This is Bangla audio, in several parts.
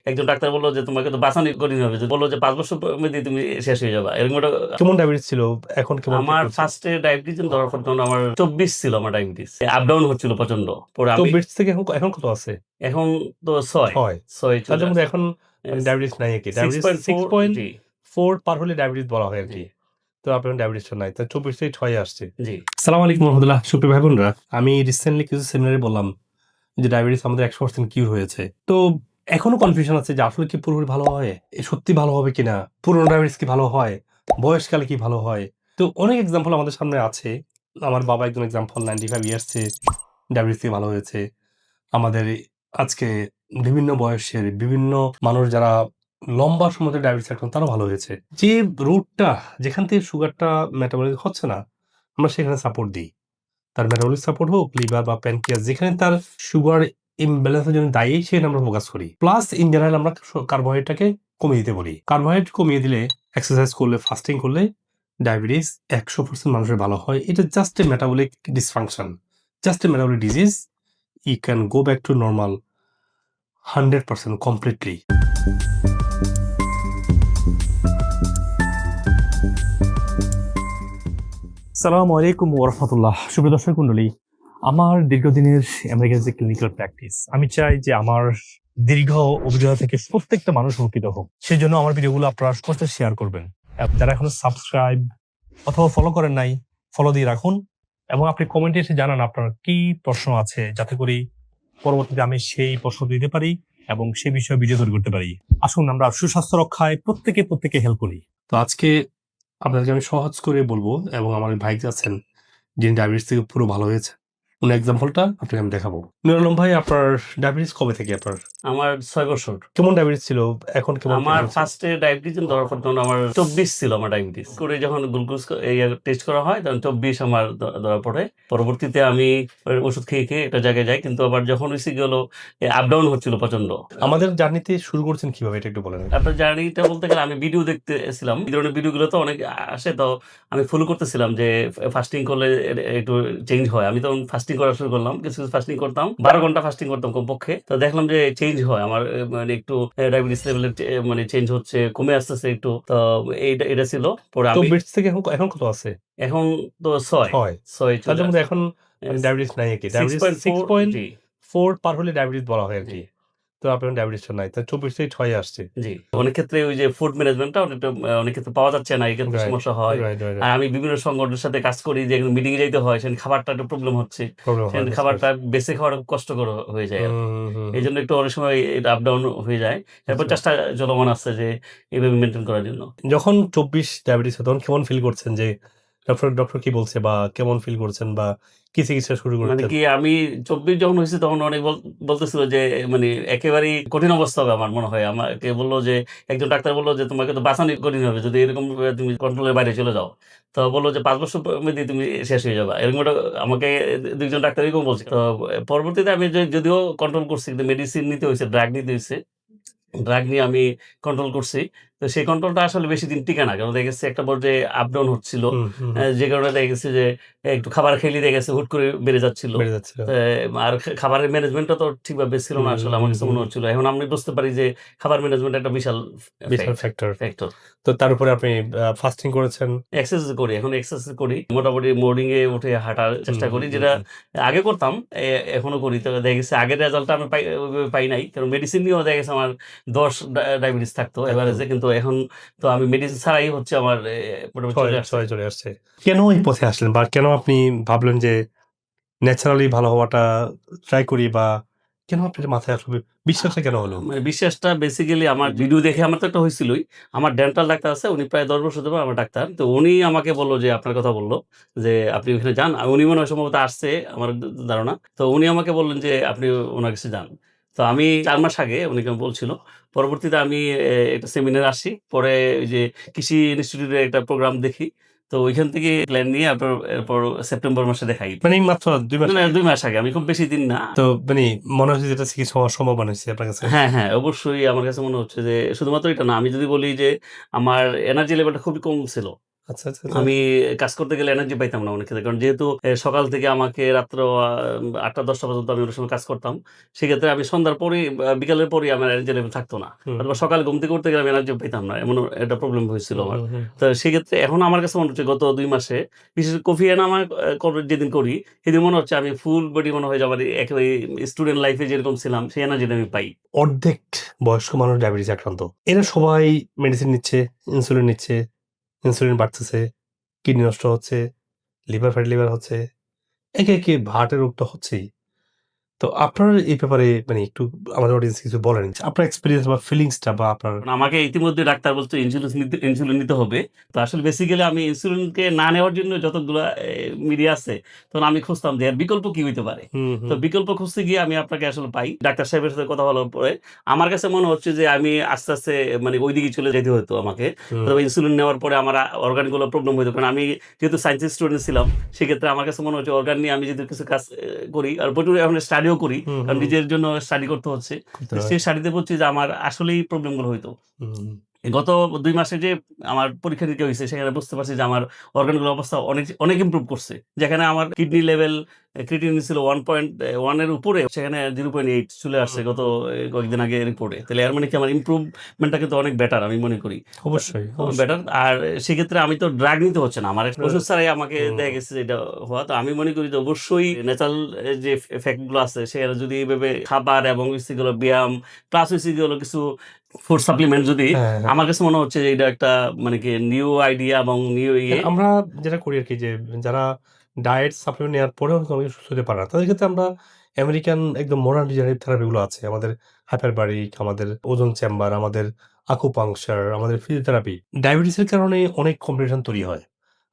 একজন ডাক্তার বললো যে তোমাকে তো বাছানি করিতে হবে, বললো যে 5 বছর মধ্যে তুমি শেষ হয়ে যাবা, এরকম একটা। কেমন ডায়াবেটিস ছিল, এখন কেমন ঠিক আমার করছেন? ফার্স্টে ডায়াবেটিস ধরার পর তখন আমার 24 ছিল, আমার ডায়াবেটিস আপ ডাউন হচ্ছিল প্রচন্ড। পরে আমি 24 থেকে এখন কত আছে? এখন তো 6 তার চলে মধ্যে আসছে। এখন ডায়াবেটিস নাই আর কি, ডায়াবেটিস 6.4, জি 6.4 পার হলে ডায়াবেটিস বলা হয় আর জি কি। তো আপনার ডায়াবেটিস নাই, তো 24 থেকে 6 আসছে। জি। সালাম আলাইকুম রহমতুল্লাহ, সুপ্রিয় ভাই বোনরা, আমি রিসেন্টলি কিছু সেমিনারে বললাম যে ডায়াবেটিস আমাদের 100% কিউর হয়েছে। তো এখনো কনফিউশন আছে যে আসলে কি পুরোপুরি ভালো হয়, এ সত্যি ভালো হবে কিনা, পুরোনো ডায়াবেটিস কি ভালো হয়, বয়সকালে কি ভালো হয়। তো অনেক এক্সাম্পল আমাদের সামনে আছে। আমার বাবা একজন এক্সাম্পল, 95 ইয়ার্সে ডায়াবেটিস থেকে ভালো হয়েছে। আমাদের আজকে বিভিন্ন বয়সের বিভিন্ন মানুষ যারা লম্বা সময় ধরে ডায়াবেটিস থাকতেন তারাও ভালো হয়েছে। যে রুটটা, যেখান থেকে সুগারটা মেটাবলিক হচ্ছে না, আমরা সেখানে সাপোর্ট দিই। তার মেটাবলিক সাপোর্ট হোক, লিভার বা প্যানক্রিয়াস, যেখানে তার সুগার ইমব্যালেন্সের জন্য দায়ী, সেখানে আমরা ফোকাস করি। প্লাস ইন জেনারেল আমরা কার্বোহাইড্রেটটাকে কমিয়ে দিতে বলি। কার্বোহাইড্রেট কমিয়ে দিলে, এক্সারসাইজ করলে, ফাস্টিং করলে ডায়াবেটিস 100% মানুষের ভালো হয়। এটা just a metabolic dysfunction, just a metabolic disease. You can go back to normal 100% completely. সালামু আলাইকুম ওরহমতুল্লাহ। সুপ্রিয় দর্শক মণ্ডলী, আমার দীর্ঘদিনের আমেরিকার যে ক্লিনিক্যাল প্র্যাকটিস, আমি চাই যে আমার দীর্ঘ অভিজ্ঞতা থেকে প্রত্যেকটা মানুষ উপকৃত হোক। সেই জন্য আমার ভিডিওগুলো আপনারা সবার সাথে শেয়ার করবেন। যারা এখনো সাবস্ক্রাইব অথবা ফলো করেন নাই, ফলো দিয়ে রাখুন এবং আপনি কমেন্টে এসে জানান আপনার কি প্রশ্ন আছে, যাতে করে পরবর্তীতে আমি সেই প্রশ্ন দিতে পারি এবং সে বিষয়ে ভিডিও তৈরি করতে পারি। আসুন আমরা সুস্বাস্থ্য রক্ষায় প্রত্যেকে হেল্প করি। তো আজকে আপনাদেরকে আমি সহজ করে বলবো, এবং আমার ভাই আছেন যিনি ডায়াবেটিস থেকে পুরো ভালো হয়েছে, উনি এক্সাম্পলটা আপনাকে আমি দেখাবো। নুরুল আলম ভাই, আপনার ডায়াবেটিস কবে থেকে আপনার? আমার 6 বছর। কেমন ডায়াবেটিস ছিল, এখন কেমন ঠিক আমার হয়েছে? ফার্স্টে ডায়াবেটিস ধরার পর তখন আমার 24 ছিল, আমার ডায়াবেটিস করে যখন গ্লুকোজ টেস্ট করা হয় তখন 24 আমার ধরা পড়ে। পরবর্তীতে আমি ওষুধ খেয়ে খেয়ে একটা জায়গায় যাই, কিন্তু আবার যখন হয়েছে গেল আপ ডাউন হচ্ছিল প্রচন্ড। আমাদের জার্নিতে শুরু করছেন কিভাবে, এটা একটু বলেন। আপনার জার্নিটা বলতে গেলে আমি ভিডিও দেখতেছিলাম, এই ধরনের ভিডিওগুলো তো অনেক আসে, তো আমি ফলো করতেছিলাম যে ফাস্টিং করলে একটু চেঞ্জ হয়। আমি তখন ফাস্টিং করা শুরু করলাম, কিছু ফাস্টিং করতাম, 12 ঘন্টা ফাস্টিং করতাম কমপক্ষে। তো দেখলাম যে চেঞ্জ হয় আমার, মানে একটু ডায়াবেটিস লেভেলের মানে চেঞ্জ হচ্ছে, কমে আসতেছে একটু। তো এটা ছিল। পরে আমি 24 থেকে এখন কত আছে? এখন তো 6 তার চলে মধ্যে আসছে। এখন ডায়াবেটিস নাই আর কি, ডায়াবেটিস 6.4, জি 6.4 পার হলে ডায়াবেটিস বলা হয় আর জি কি। তো আপনার ডায়াবেটিস নাই, তো 24 থেকে 6 আসছে। জি। অনেক ক্ষেত্রে ওই যে ফুড ম্যানেজমেন্টটা অনেকটা অনেক ক্ষেত্রে পাওয়া যাচ্ছে না, এই ক্ষেত্রে রাইট, সমস্যা হয়। রাইট, রাইট, আর আমি বিভিন্ন সংগঠনের সাথে কাজ করি, যে মিটিং এ যাইতে হয়, সেখানে খাবারটা একটু প্রবলেম হচ্ছে, প্রবলেম হয়, সেখানে বুঝতে খাবারটা পারছি। বেঁচে খাওয়াটা খুব কষ্টকর হয়ে যায় আর কি। এই হুম। জন্য একটু অনেক সময় এটা আপ ডাউন হয়ে যায়। এরপর আচ্ছা। চেষ্টা চলমান আছে যে এইভাবে মেনটেন করার জন্য। যখন 24 ডায়াবেটিস হয়, তখন কেমন ফিল করছেন, যে ডক্টর কি বলছে, বা কেমন ফিল করছেন, বা কি চিকিৎসা শুরু মানে করতেন? কি আমি 24 যখন হয়েছে তখন অনেক বলতেছিল যে মানে একেবারেই কঠিন অবস্থা হবে, আমার মনে হয়। আমাকে বললো যে একজন ডাক্তার বললো যে তোমাকে তো বাঁচানি কঠিন হবে যদি এরকম তুমি কন্ট্রোলের বাইরে চলে যাও। তো বললো যে 5 বছর মধ্যে তুমি শেষ হয়ে যাবা, এরকম একটা আমাকে দুইজন ডাক্তার এরকম বলছে। তো পরবর্তীতে আমি যদিও কন্ট্রোল করছি, কিন্তু মেডিসিন নিতে হয়েছে, ড্রাগ নিতে হয়েছে, ড্রাগ নিয়ে আমি কন্ট্রোল করছি। তো সেই কন্ট্রোলটা আসলে বেশি দিন টিকে না, কারণ দেখা গেছে একটা পর্যায়ে আপ ডাউন হচ্ছিল। হুম। যে কারণে দেখা গেছে যে একটু খাবার খেলে দেখা গেছে হুট করে বেড়ে যাচ্ছিল। বেড়ে যাচ্ছিল। তো আর খাবারের ম্যানেজমেন্টটা তো ঠিকভাবে ছিল না আসলে, আমার কাছে মনে হচ্ছিল। এখন আমি বুঝতে পারি যে খাবার ম্যানেজমেন্ট একটা বিশাল বিশাল ফ্যাক্টর। ফ্যাক্টর। তো তার উপরে আপনি ফাস্টিং করেছেন। এক্সারসাইজ করি, এখন এক্সারসাইজ করি, মোটামুটি মর্নিং এ উঠে হাঁটার চেষ্টা করি, হুম। যেটা আগে করতাম, এখনো করি। তো দেখা গেছে আগের রেজাল্টটা আমি ওইভাবে পাই নাই, কারণ মেডিসিন নিয়েও দেখা গেছে আমার 10 ডায়াবেটিস থাকতো এভারেজে, কিন্তু এখন তো আমি মেডিসিন ছাড়াই হচ্ছে আমার মোটামুটি চলে আসছে। চলে আসছে। কেন এই পথে আসলেন, বা কেন আপনি ভাবলেন যে ন্যাচারালি ভালো হওয়াটা ট্রাই করি, বা কেন আপনার মাথায় আসলে বিশ্বাসটা কেন হলো? মানে বিশ্বাসটা বেসিক্যালি আমার ভিডিও দেখে আমার তো একটা হয়েছিলই। আমার ডেন্টাল ডাক্তার আছে, উনি প্রায় 10 বছর ধরে আমার ডাক্তার। তো উনি আমাকে বলল যে আপনার কথা বলল যে আপনি ওখানে যান। উনি মনে হয় সম্ভবত আসছে, আমার ধারণা। তো উনি আমাকে বললেন যে আপনি ওনার কাছে যান। তো আমি 4 মাস আগে উনি বলছিল। পরবর্তীতে আমি একটা সেমিনারে আসি। পরে ওই যে কৃষি ইনস্টিটিউটের একটা প্রোগ্রাম দেখি। তো ওইখান থেকে প্ল্যান নিয়ে আপনার এরপর সেপ্টেম্বর মাসে দেখাই। মানে মাত্র 2 মাস না, আগে? 2 মাস আগে, আমি খুব বেশি দিন না। তো মানে মনে হচ্ছে যেটা চিকিৎসা হওয়ার সম্ভাবনা আছে আপনার কাছে? হ্যাঁ, অবশ্যই আমার কাছে মনে হচ্ছে যে শুধুমাত্র এটা না। আমি যদি বলি যে আমার এনার্জি লেভেলটা খুবই কম ছিল। আচ্ছা আচ্ছা আমি কাজ করতে গেলে এনার্জি পাইতাম না অনেক ক্ষেত্রে, কারণ যেহেতু সকাল থেকে আমাকে রাত্র 8টা-10টা পর্যন্ত আমি ওই সময় কাজ করতাম, সেক্ষেত্রে আমি সন্ধ্যার পরেই বিকালের পরেই আমার এনার্জি লেভেল থাকতো না, অথবা সকালে ঘুম থেকে উঠতে গেলে আমি এনার্জি পাইতাম না, এমন একটা প্রবলেম হয়েছিল আমার। তো সেক্ষেত্রে এখন আমার কাছে মনে হচ্ছে গত 2 মাসে বিশেষ করে কফি এনামা যেদিন করি সেদিন মনে হচ্ছে আমি ফুল বডি মনে হয় যে আমার একেবারে স্টুডেন্ট লাইফে যেরকম ছিলাম সেই এনার্জিটা আমি পাই। অর্ধেক বয়স্ক মানুষ ডায়াবেটিস আক্রান্ত, এরা সবাই মেডিসিন নিচ্ছে, ইনসুলিন নিচ্ছে, ইনসুলিন বাড়তেছে, কিডনি নষ্ট হচ্ছে, লিভার ফ্যাটি লিভার হচ্ছে, একে একে হার্টের রোগটা হচ্ছেই। তো আপনার এই ব্যাপারে মানে একটু আমাদের অডিয়েন্স কিছু বলেন, আপনার এক্সপিরিয়েন্স বা ফিলিংসটা বা আপনার। কারণ আমাকে ইতিমধ্যে ডাক্তার বলছে ইনসুলিন নিতে হবে। তো আসলে বেসিক্যালি আমি ইনসুলিনকে না নেওয়ার জন্য যতগুলা মিডিয়া আছে, তখন আমি খুঁজতাম যে এর বিকল্প কি হইতে পারে। তো বিকল্প খুঁজতে গিয়ে আমি আপনাকে আসলে পাই। ডাক্তার সাহেবের সাথে কথা বলার পরে আমার কাছে মনে হচ্ছে যে আমি আস্তে, আস্তে মানে ওইদিকে চলে যেতে হতো আমাকে। তবে ইনসুলিন নেওয়ার পরে আমার অর্গানগুলো প্রবলেম হইতো। কারণ আমি যেহেতু সায়েন্সের স্টুডেন্ট ছিলাম, সেক্ষেত্রে আমার কাছে মনে হচ্ছে অর্গান নিয়ে আমি যদি কিছু কাজ করি, আর প্রচুর এখন স্টাডিও করি। কারণ নিজের জন্য স্টাডি করতে হচ্ছে। সেই স্টাডিতে বলছি যে আমার আসলেই প্রবলেমগুলো হইতো। গত 2 মাসে যে আমার পরীক্ষা নিরীক্ষা হইছে, সেখানে বুঝতে পারছি যে আমার অর্গানগুলোর অবস্থা অনেক ইমপ্রুভ করছে। যেখানে আমার কিডনি লেভেল ক্রিয়েটিনিন ছিল 1.1 এর উপরে, সেখানে 0.8 চলে আসছে গত কয়েকদিন আগে রিপোর্টে। তাহলে এর মানে কি আমার ইমপ্রুভমেন্টটা কিন্তু অনেক বেটার আমি মনে করি। অবশ্যই বেটার। আর সেক্ষেত্রে আমি তো ড্রাগ নিতে হচ্ছে না। আমার ওষুধ ছাড়াই আমাকে দেখা গেছে যে এটা হওয়া। তো আমি মনে করি যে অবশ্যই ন্যাচারাল যে এফেক্ট গুলো আছে, সেখানে যদি এইভাবে খাবার এবং সেগুলো ব্যায়াম প্লাস সেগুলো কিছু ফুড সাপ্লিমেন্ট যদি, আমার কাছে মনে হচ্ছে যে এটা একটা মানে কি নিউ আইডিয়া এবং নিউ আমরা যেটা করি আর কি, যে যারা ডায়েট সাপ্লিমেন্ট নেওয়ার পরেও অনেক সুস্থ হতে পারে না, তাদের ক্ষেত্রে আমরা আমেরিকান একদম মডার্ন ডিজাইনের থেরাপিগুলো আছে, আমাদের হাইপারবারিক, আমাদের ওজন চেম্বার, আমাদের আকুপাংচার, আমাদের ফিজিওথেরাপি। ডায়াবেটিসের কারণে অনেক কমপ্লিকেশন তৈরি হয়,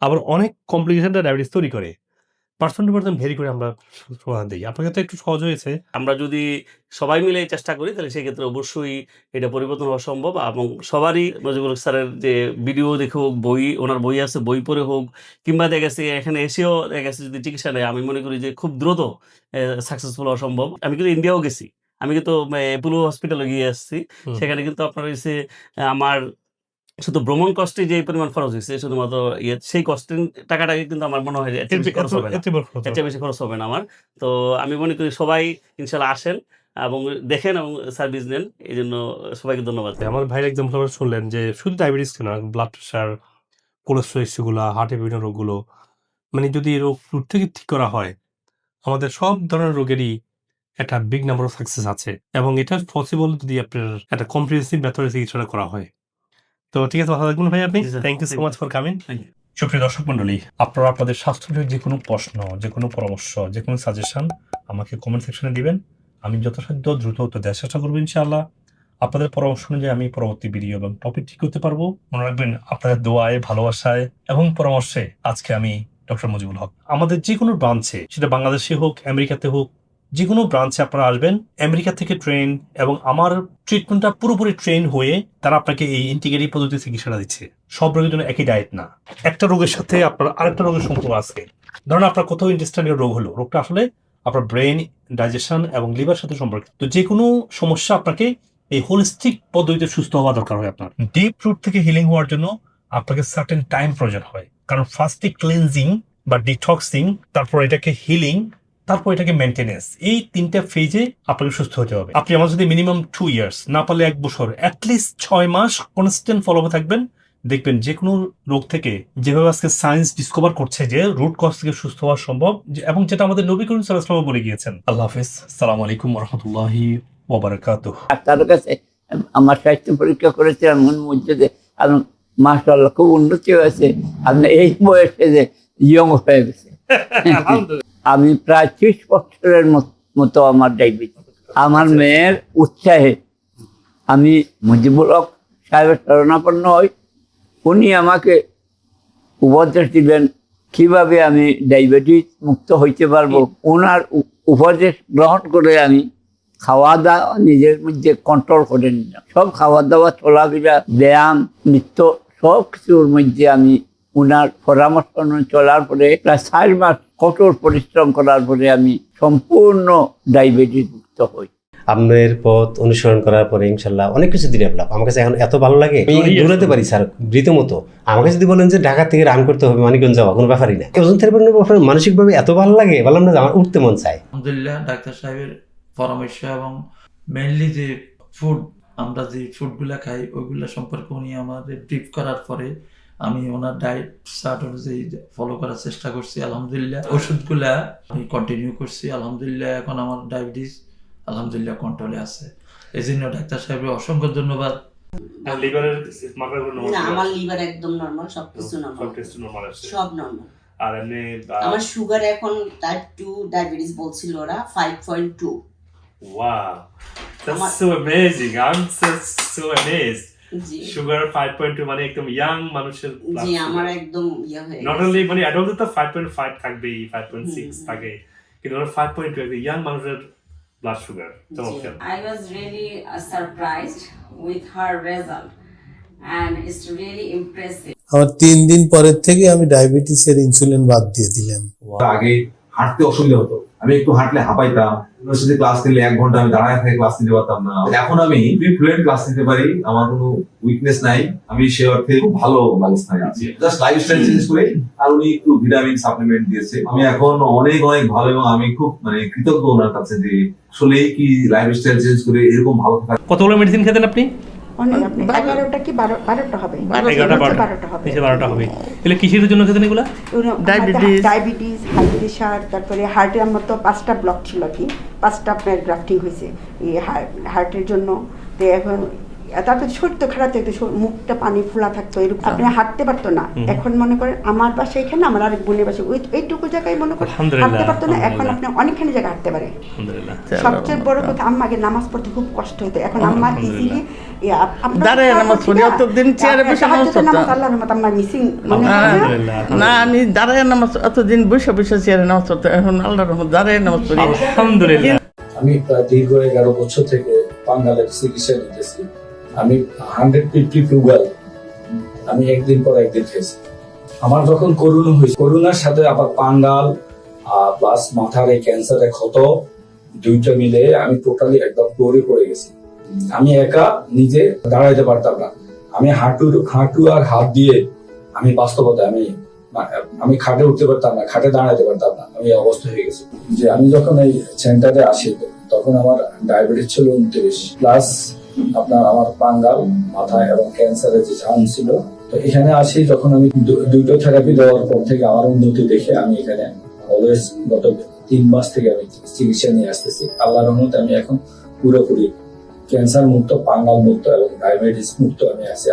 আবার অনেক কমপ্লিকেশনটা ডায়াবেটিস তৈরি করে। পার্সন টু পার্সন ভেরি করে আমরা সমাধান দিই। আপনার ক্ষেত্রে একটু সহজ হয়েছে। আমরা যদি সবাই মিলে চেষ্টা করি, তাহলে সেক্ষেত্রে অবশ্যই এটা পরিবর্তন হওয়া সম্ভব। এবং সবারই মুজিবুল হক স্যারের যে ভিডিও দেখে হোক, ওনার বই আছে, বই পড়ে হোক, কিংবা দেখা গেছে এখানে এসেও দেখা গেছে যদি চিকিৎসা নেয়, আমি মনে করি যে খুব দ্রুত সাকসেসফুল হওয়া সম্ভব। আমি কিন্তু ইন্ডিয়াও গেছি। আমি কিন্তু অ্যাপোলো হসপিটালে গিয়ে আসছি। সেখানে কিন্তু আপনার হইছে আমার শুধু ভ্রমণ কষ্টে যে পরিমাণ খরচ হইছে, শুধুমাত্র সেই কষ্টের টাকাটাকে কিন্তু আমার মনে হয় যে এর চেয়ে বেশি খরচ হবে না। এর চেয়ে বেশি খরচ হবে না আমার। তো আমি মনে করি সবাই ইনশাআল্লাহ আসেন এবং দেখেন এবং সার্ভিস নেন। এজন্য সবাইকে ধন্যবাদ। আমার ভাইয়ের এক্সাম্পল আমরা শুনলেন যে শুধু ডায়াবেটিস না, ব্লাড প্রেশার, কোলেস্ট্রল ইস্যুগুলা, হার্টের বিভিন্ন রোগগুলো, মানে যদি এই রোগ রুট থেকে ঠিক করা হয়, আমাদের সব ধরনের রোগেরই একটা বিগ নাম্বার অফ সাকসেস আছে, এবং এটা পসিবল যদি আপনার একটা কম্প্রিহেন্সিভ মেথডে চিকিৎসাটা করা হয়। তো ঠিক আছে, ভালো থাকবেন ভাই আপনি। Thank you so much for coming. সুপ্রিয় দর্শক মন্ডলী, আপনারা আপনাদের স্বাস্থ্য বিষয়ক যে কোনো প্রশ্ন, যে কোনো পরামর্শ, যে কোনো সাজেশন আমাকে কমেন্ট সেকশনে দিবেন। আমি যথাসাধ্য দ্রুত উত্তর দেওয়ার চেষ্টা করবো ইনশাআল্লাহ। আপনাদের পরামর্শ অনুযায়ী আমি পরবর্তী ভিডিও এবং টপিক ঠিক করতে পারবো। মনে রাখবেন, আপনাদের দোয়ায়, ভালোবাসায় এবং পরামর্শে আজকে আমি ডক্টর মুজিবুল হক। আমাদের যে কোনো ব্রাঞ্চে, সেটা বাংলাদেশে হোক, আমেরিকাতে হোক, যে কোনো ব্রাঞ্চে আপনারা আসবেন, আমেরিকা থেকে ট্রেন এবং আমার ট্রিটমেন্টটা পুরোপুরি ট্রেন হয়ে তারা আপনাকে এই ইন্টিগ্রেটিভ পদ্ধতিতে চিকিৎসাটা দিচ্ছে। সব রোগের জন্য একই ডায়েট না, একটা রোগের সাথে আপনার আরেকটা রোগের সম্পর্ক আছে। ধরুন আপনার কোথাও ইন্টেস্টাইনাল রোগ হলো, রোগটা আসলে আপনার ব্রেন, ডাইজেশন এবং লিভার সাথে সম্পর্কিত। তো যে কোনো সমস্যা আপনাকে এই হোলিস্টিক পদ্ধতিতে সুস্থ হওয়া দরকার হয়। আপনার ডিপ রুট থেকে হিলিং হওয়ার জন্য আপনাকে সার্টেন টাইম প্রয়োজন হয়, কারণ ফার্স্টে ক্লিনজিং বা ডিটক্সিং, তারপর এটাকে হিলিং, তারপর এটাকে মেনটেনেন্স, এই 3টা ফেজে আপনাকে সুস্থ হতে হবে। আপনি আমার যদি মিনিমাম 2 ইয়ার্স, না পারলে 1 বছর, অ্যাটলিস্ট 6 মাস কনস্ট্যান্ট ফলো থাকবেন, দেখবেন যে কোনো রোগ থেকে, যেভাবে আজকে সায়েন্স ডিসকভার করছে যে রুট কজ থেকে সুস্থ হওয়া সম্ভব, এবং যেটা আমাদের নবী করিম সাল্লাল্লাহু আলাইহি ওয়াসাল্লাম বলে গিয়েছেন। আল্লাহ হাফেজ, আসসালামু আলাইকুম ওয়া রাহমাতুল্লাহি ওয়া বারাকাতুহু। ডাক্তারের কাছে আমার স্বাস্থ্য পরীক্ষা করেছিলাম, মধ্যে মাশাআল্লাহ খুব উন্নতি হয়েছে। আপনি এই বয়সে যে ইয়ং হয়ে গেছে। আমি প্রায় 30 বছরের মতো আমার ডায়াবেটিস। আমার মেয়ের উৎসাহে আমি মুজিবুল হক সাহেবের শরণাপন্ন হই। উনি আমাকে উপদেশ দিলেন কিভাবে আমি ডায়াবেটিস মুক্ত হইতে পারবো। ওনার উপদেশ গ্রহণ করে আমি খাওয়া দাওয়া নিজের মধ্যে কন্ট্রোল করে নিলাম। সব খাওয়া দাওয়া, চলাফেরা, ব্যায়াম, নৃত্য সব কিছুর মধ্যে আমি ওনার পরামর্শ চলার পরে প্রায় 4 মাস কঠোর পরিশ্রম করার পরে আমি সম্পূর্ণ ডায়াবেটিস মুক্ত হই। আপনার পথ অনুসরণ করার পরে ইনশাল্লাহ অনেক কিছু ডেভেলপ আমার কাছে এখন এত ভালো লাগে, আমি দৌড়াতে পারি স্যার রীতিমতো। আমাকে যদি বলেন যে ঢাকা থেকে রান করতে হবে মানিকগঞ্জ যাওয়া, কোনো ব্যাপারই না। ওজন থেরাপির ব্যাপারে মানসিকভাবে এত ভালো লাগে, বললাম না যে আমার উঠতে মন চায়। আলহামদুলিল্লাহ ডাক্তার সাহেবের পরামর্শ এবং মেইনলি যে ফুড, আমরা যে ফুডগুলা খাই ওইগুলা সম্পর্কে উনি আমাদের ব্রিফ করার পরে আমি ওনার ডায়েট চার্ট অনুযায়ী ফলো করার চেষ্টা করছি। আলহামদুলিল্লাহ ওষুধগুলা আমি কন্টিনিউ করছি। আলহামদুলিল্লাহ এখন আমার ডায়াবেটিস আলহামদুলিল্লাহ কন্ট্রোলে আছে। এই জন্য ডাক্তার সাহেবের অসংখ্য ধন্যবাদ। লিভারের মাত্রাগুলো না, আমার লিভার একদম নরমাল, সবকিছু নরমাল, নরমাল আছে। সব নরমাল। আর এমনি আমার সুগার এখন টাইপ 2 ডায়াবেটিস বলছিল ওরা 5.2। ওয়াও, আমার- that's so amazing. I am so amazed. G sugar 5.2 মানে একদম ইয়াং মানুষের জি আমার একদম ইয়ে হয়ে নট গেছে। অনলি মানে অ্যাডাল্ট তো 5.5 থাকবেই, 5.6 থাকে, কিন্তু ওরা 5.2 একদম ইয়াং মানুষের ব্লাড সুগার। চমৎকার। I was really surprised with her result and it's really impressive. আমার 3 দিন পরের থেকে আমি ডায়াবেটিসের ইনসুলিন বাদ দিয়ে দিলাম। আগে হাঁটতে অসুবিধা হতো, আমি একটু হাঁটলে হাঁপাইতাম। ইউনিভার্সিটি ক্লাস নিলে 1 ঘন্টা আমি দাঁড়ায় থেকে ক্লাস নিতে পারতাম না। এখন আমি ফ্লুয়েন্ট ক্লাস নিতে পারি, আমার কোনো উইকনেস নাই, আমি সে অর্থে খুব ভালো অবস্থায় আছি। জাস্ট লাইফস্টাইল চেঞ্জ করে আর উনি একটু ভিটামিন সাপ্লিমেন্ট দিয়েছে, আমি এখন অনেক অনেক ভালো এবং আমি খুব কৃতজ্ঞ ওনার কাছে যে আসলে কি লাইফস্টাইল চেঞ্জ করে এরকম ভালো থাকা। কতগুলো মেডিসিন খেতেন আপনি? অনেক, আপনি 11টা কি 12টা হবে, 11টা 12টা হবে, নিচে 12টা হবে। এগুলো কিসের জন্য খেতেন এগুলো? ডায়াবেটিস, হাই প্রেশার, তারপরে হার্টের আমার তো 5টা ব্লক ছিল আর কি, 5টা আপনার গ্রাফটিং হয়েছে এই হার্টের জন্য। তো এখন তারপরে শরীর তো খারাপ থাকতো, মুখটা পানি ফোলা থাকতো, এরকম আপনি হাঁটতে পারতো না। এখন মনে করেন আমার বাসা এখানে, আমার আরেক বোনের বাসা ওই এইটুকু জায়গায় মনে করেন হাঁটতে পারতো না, এখন আপনি অনেকখানি জায়গায় হাঁটতে পারে। আলহামদুলিল্লাহ। সবচেয়ে বড় কথা, আম্মা আগে নামাজ পড়তে খুব কষ্ট হতো, এখন আম্মা ইজিলি দাঁড়ায় নামাজ পড়ি, অতদিন চেয়ারে বসে নামাজ পড়তাম। আল্লাহর রহমত আম্মা মিসিং আলহামদুলিল্লাহ। না, আমি দাঁড়ায় নামাজ, অতদিন বসে বসে চেয়ারে নামাজ পড়তাম, এখন আল্লাহর রহমত দাঁড়ায় নামাজ পড়ি। আলহামদুলিল্লাহ। আমি প্রায় দীর্ঘ 11 বছর থেকে বাঙালের চিকিৎসা নিতেছি। আমি 150 ফ্লুগাল আমি একদিন পর একদিন খেয়েছি। আমার যখন করোনা হয়েছে, করোনার সাথে আবার পাঙ্গাল প্লাস মাথার এই ক্যান্সারের ক্ষত, দুইটা মিলে আমি টোটালি একদম দৌড়ে পড়ে গেছি। আমি একা নিজে দাঁড়াইতে পারতাম না, আমি হাঁটু আর হাত দিয়ে আমি বাস্তবতা আমি খাটে উঠতে পারতাম না, খাটে দাঁড়াইতে পারতাম না, আমি এই অবস্থা হয়ে গেছি। যে আমি যখন এই সেন্টারে আসি তখন আমার ডায়াবেটিস ছিল 29 প্লাস আপনার আমার পাঙ্গাল মাথায় এবং ক্যান্সারের যে চান্স ছিল। তো এখানে আসি যখন আমি দুটো থেরাপি দেওয়ার পর থেকে আমার উন্নতি দেখে আমি এখানে অলওয়েজ গত 3 মাস থেকে আমি চিকিৎসা নিয়ে আসতেছি। আল্লাহর রহমতে আমি এখন পুরোপুরি ক্যান্সার মুক্ত, পাঙ্গাল মুক্ত এবং ডায়াবেটিস মুক্ত আমি আছি।